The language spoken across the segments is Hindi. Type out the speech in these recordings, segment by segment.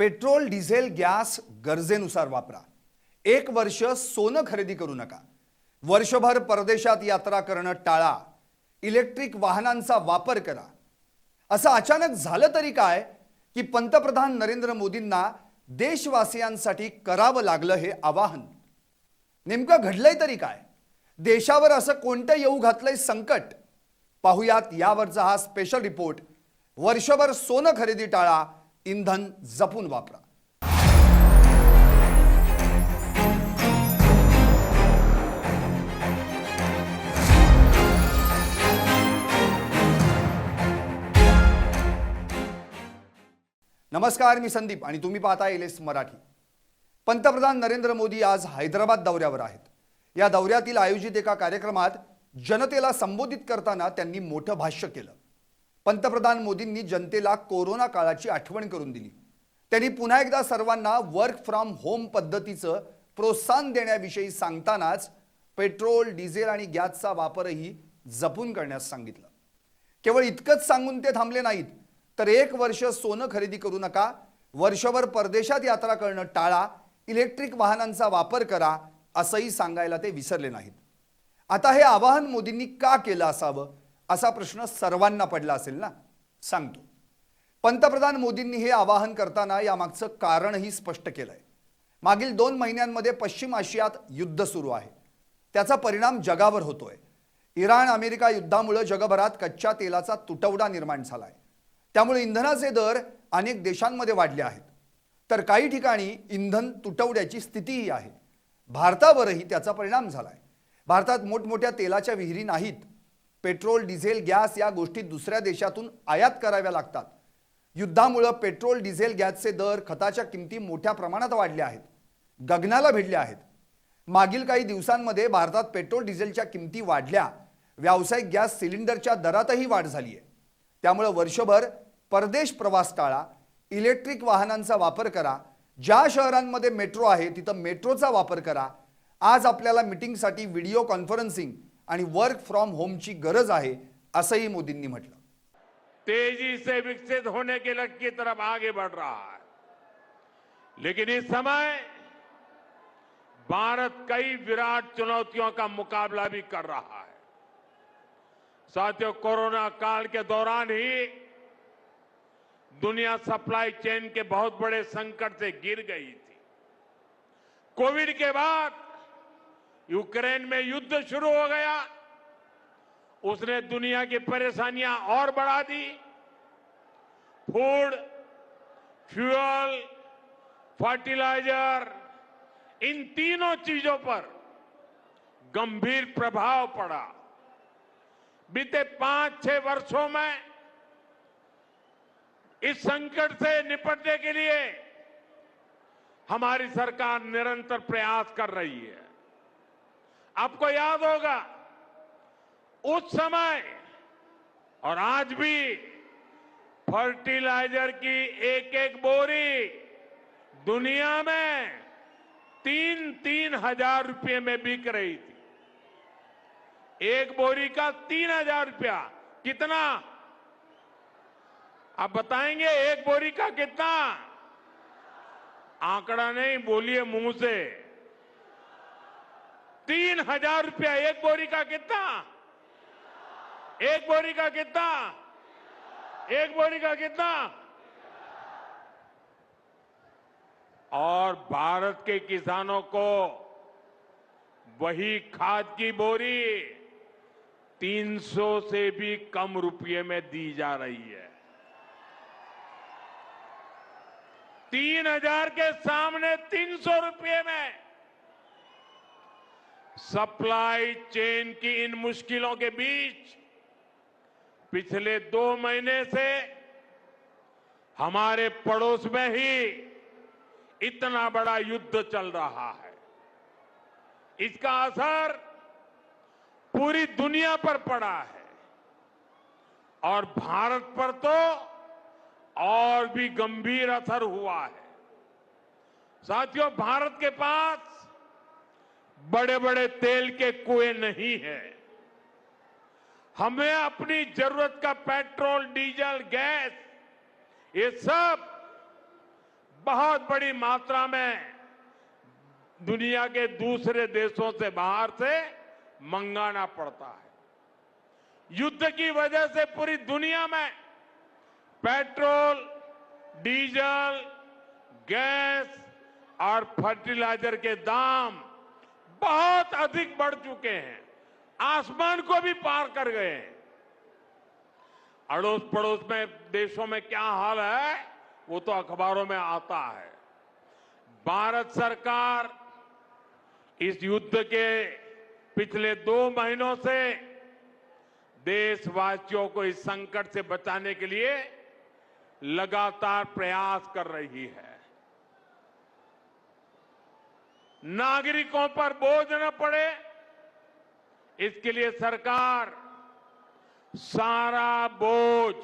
पेट्रोल, डिझेल, गॅस गरजेनुसार वापरा. 1 वर्ष सोनं खरेदी करू नका. वर्षभर परदेशात यात्रा करणं टाळा. इलेक्ट्रिक वाहनांचा वापर करा. असं अचानक झालं तरी काय की पंतप्रधान नरेंद्र मोदींना देशवासियांसाठी करावं लागलं हे आवाहन. नेमकं घडलंय तरी काय? देशावर असं कोणतं येऊ घातलंय संकट? पाहुयात यावरचा हा स्पेशल रिपोर्ट. वर्षभर सोनं खरेदी टाळा, इंधन जपून वापरा. नमस्कार, मी संदीप आणि तुम्ही पाहता एलएस मराठी. पंतप्रधान नरेंद्र मोदी आज हैदराबाद दौऱ्यावर आहेत. या दौऱ्यातील आयोजित एका कार्यक्रमात जनतेला संबोधित करताना त्यांनी मोठं भाष्य केलं. पंतप्रधान मोदींनी जनतेला कोरोना काळाची आठवण करून दिली. त्यांनी पुन्हा एकदा सर्वांना वर्क फ्रॉम होम पद्धतीचं प्रोत्साहन देण्याविषयी सांगतानाच पेट्रोल, डिझेल आणि गॅसचा वापरही जपून करण्यास सांगितलं. केवळ इतकंच सांगून ते थांबले नाहीत, तर 1 वर्ष सोनं खरेदी करू नका, वर्षभर परदेशात यात्रा करणं टाळा, इलेक्ट्रिक वाहनांचा वापर करा असंही सांगायला ते विसरले नाहीत. आता हे आवाहन मोदींनी का केलं असावं असा प्रश्न सर्वांना पडला असेल ना. सांगतो. पंतप्रधान मोदींनी हे आवाहन करताना यामागचं कारणही स्पष्ट केलंय. मागील 2 महिन्यांमध्ये पश्चिम आशियात युद्ध सुरू आहे. त्याचा परिणाम जगावर होतोय. इराण-अमेरिका युद्धामुळे जगभरात कच्च्या तेलाचा तुटवडा निर्माण झालाय. त्यामुळे इंधनाचे दर अनेक देशांमध्ये वाढले आहेत. तर काही ठिकाणी इंधन तुटवड्याची स्थितीही आहे. भारतावरही त्याचा परिणाम झालाय. भारतात मोठमोठ्या तेलाच्या विहिरी नाहीत. पेट्रोल, डिझेल, गॅस या गोष्टी दुसऱ्या देशातून आयात कराव्या लागतात. युद्धामुळे पेट्रोल, डिझेल, गॅसचे दर, खताच्या किमती मोठ्या प्रमाणात वाढल्या आहेत, गगनाला भिडल्या आहेत. मागील काही दिवसांमध्ये भारतात पेट्रोल, डिझेलच्या किमती वाढल्या. व्यावसायिक गॅस सिलेंडरच्या दरातही वाढ झाली आहे. त्यामुळे वर्षभर परदेश प्रवास टाळा, इलेक्ट्रिक वाहनांचा वापर करा. ज्या शहरांमध्ये मेट्रो आहे तिथं मेट्रोचा वापर करा. आज आपल्याला मीटिंगसाठी व्हिडिओ कॉन्फरन्सिंग आणि वर्क फ्रॉम होमची गरज आहे असंही मोदींनी म्हटलं. तेजी से विकसित होने के लक्ष्य की तरफ आगे बढ़ रहा है, लेकिन इस समय भारत कई विराट चुनौतियों का मुकाबला भी कर रहा है. साथियों, कोरोना काल के दौरान ही दुनिया सप्लाई चेन के बहुत बड़े संकट से गिर गई थी. कोविड के बाद यूक्रेन में युद्ध शुरू हो गया. उसने दुनिया की परेशानियां और बढ़ा दी. फूड, फ्यूल, फर्टिलाइजर, इन तीनों चीजों पर गंभीर प्रभाव पड़ा. बीते 5-6 वर्षों में इस संकट से निपटने के लिए हमारी सरकार निरंतर प्रयास कर रही है. आपको याद होगा, उस समय और आज भी फर्टिलाइजर की एक बोरी दुनिया में 3-3 हजार रुपये में बिक रही थी. एक बोरी का 3,000 रुपया. कितना आप बताएंगे? एक बोरी का कितना? आंकड़ा नहीं, बोलिए मुंह से. 3,000 रुपया एक बोरी का. कितना? एक बोरी का कितना? एक बोरी का कितना? और भारत के किसानों को वही खाद की बोरी 300 से भी कम रुपये में दी जा रही है. 3,000 के सामने 300 रुपये में. सप्लाई चेन की इन मुश्किलों के बीच पिछले 2 महीने से हमारे पड़ोस में ही इतना बड़ा युद्ध चल रहा है. इसका असर पूरी दुनिया पर पड़ा है और भारत पर तो और भी गंभीर असर हुआ है. साथियों, भारत के पास बड़े बड़े तेल के कुएं नहीं है. हमें अपनी जरूरत का पेट्रोल, डीजल, गैस ये सब बहुत बड़ी मात्रा में दुनिया के दूसरे देशों से बाहर से मंगाना पड़ता है। युद्ध की वजह से पूरी दुनिया में पेट्रोल, डीजल, गैस और फर्टिलाइजर के दाम बहुत अधिक बढ़ चुके हैं, आसमान को भी पार कर गए हैं। अड़ोस पड़ोस में देशों में क्या हाल है वो तो अखबारों में आता है। भारत सरकार इस युद्ध के पिछले 2 महीनों से देशवासियों को इस संकट से बचाने के लिए लगातार प्रयास कर रही है। नागरिकों पर बोझ न पड़े, इसके लिए सरकार सारा बोझ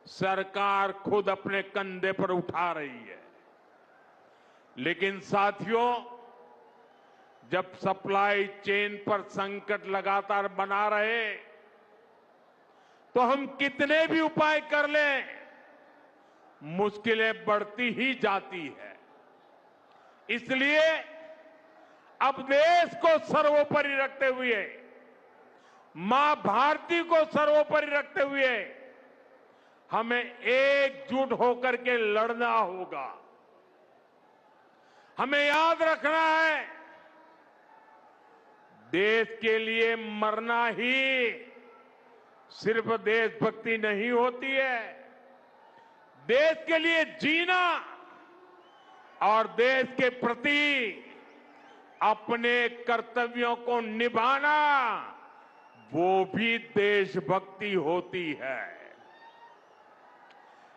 सरकार खुद अपने कंधे पर उठा रही है। लेकिन साथियों, जब सप्लाई चेन पर संकट लगातार बना रहे तो हम कितने भी उपाय कर लें, मुश्किलें बढ़ती ही जाती है। इसलिए अब देश को सर्वोपरि रखते हुए, मां भारती को सर्वोपरि रखते हुए हमें एकजुट होकर के लड़ना होगा। हमें याद रखना है, देश के लिए मरना ही सिर्फ देशभक्ति नहीं होती है, देश के लिए जीना और देश के प्रति अपने कर्तव्यों को निभाना वो भी देशभक्ति होती है।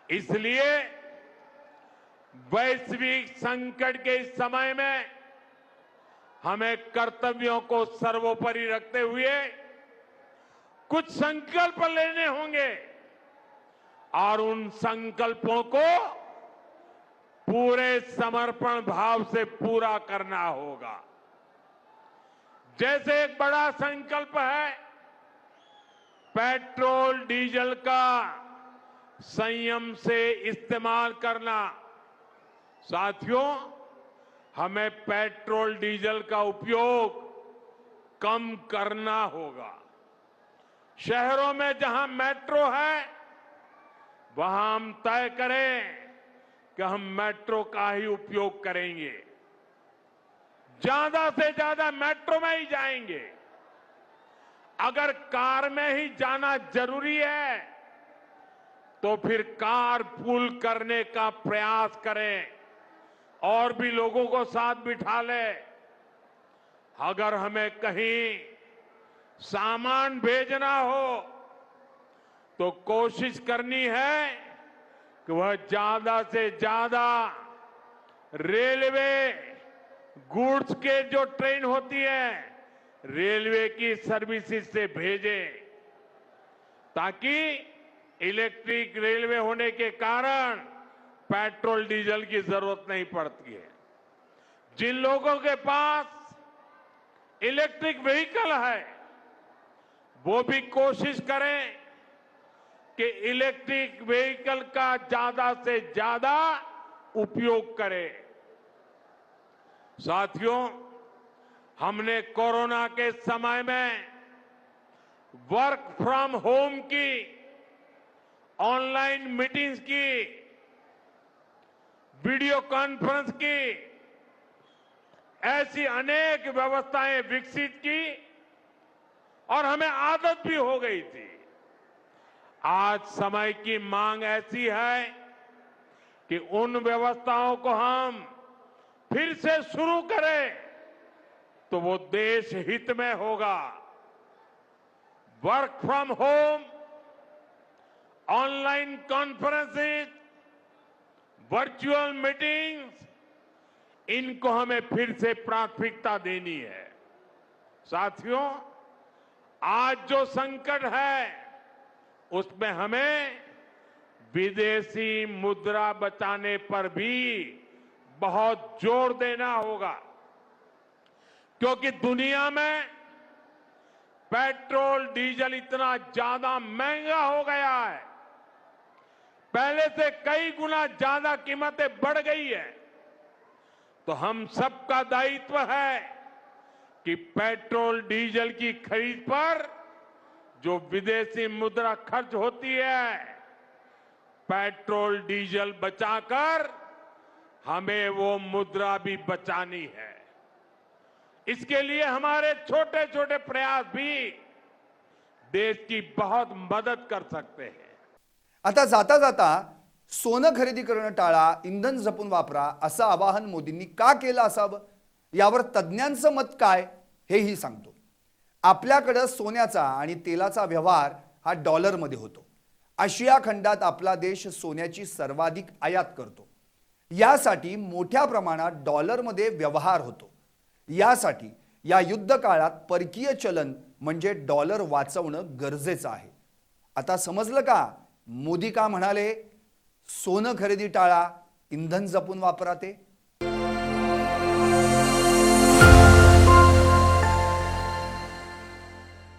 इसलिए वैश्विक संकट के इस समय में हमें कर्तव्यों को सर्वोपरि रखते हुए कुछ संकल्प लेने होंगे और उन संकल्पों को पूरे समर्पण भाव से पूरा करना होगा। जैसे एक बड़ा संकल्प है पेट्रोल डीजल का संयम से इस्तेमाल करना। साथियों, हमें पेट्रोल डीजल का उपयोग कम करना होगा। शहरों में जहां मेट्रो है वहां हम तय करें कि हम मेट्रो का ही उपयोग करेंगे, ज्यादा से ज्यादा मेट्रो में ही जाएंगे। अगर कार में ही जाना जरूरी है तो फिर कार पूल करने का प्रयास करें और भी लोगों को साथ बिठा ले। अगर हमें कहीं सामान भेजना हो तो कोशिश करनी है कि वह ज्यादा से ज्यादा रेलवे गुड्स के जो ट्रेन होती है रेलवे की सर्विसेज से भेजे, ताकि इलेक्ट्रिक रेलवे होने के कारण पेट्रोल डीजल की जरूरत नहीं पड़ती है। जिन लोगों के पास इलेक्ट्रिक व्हीकल है वो भी कोशिश करें कि इलेक्ट्रिक व्हीकल का ज्यादा से ज्यादा उपयोग करें। साथियों, हमने कोरोना के समय में वर्क फ्रॉम होम की, ऑनलाइन मीटिंग्स की, वीडियो कॉन्फ्रेंस की, ऐसी अनेक व्यवस्थाएं विकसित की और हमें आदत भी हो गई थी। आज समय की मांग ऐसी है कि उन व्यवस्थाओं को हम फिर से शुरू करें तो वो देश हित में होगा। Work from home, online conferences, virtual meetings, इनको हमें फिर से प्राथमिकता देनी है। साथियों, आज जो संकट है उसमें हमें विदेशी मुद्रा बचाने पर भी बहुत जोर देना होगा, क्योंकि दुनिया में पेट्रोल डीजल इतना ज्यादा महंगा हो गया है। पहले से कई गुना ज्यादा कीमतें बढ़ गई है, तो हम सबका दायित्व है कि पेट्रोल डीजल की खरीद पर जो विदेशी मुद्रा खर्च होती है, पेट्रोल डीजल बचाकर हमें वो मुद्रा भी बचानी है। इसके लिए हमारे छोटे छोटे प्रयास भी देश की बहुत मदद कर सकते हैं। आता जाता जाता सोनं खरेदी करणं टाळा, इंधन जपून वापरा असं आवाहन मोदींनी का केलं असावं, यावर तज्ज्ञांचं मत काय हेही सांगतो। आपल्याकडे सोन्याचा आणि तेलाचा व्यवहार हा डॉलरमध्ये होतो। आशिया खंडात आपला देश सोन्याची सर्वाधिक आयात करतो। यासाठी मोठ्या प्रमाणात डॉलरमध्ये व्यवहार होतो। यासाठी या युद्ध काळात परकीय चलन म्हणजे डॉलर वाचवणं गरजेचं आहे। आता समजलं का मोदी का म्हणाले सोनं खरेदी टाळा, इंधन जपून वापरा ते?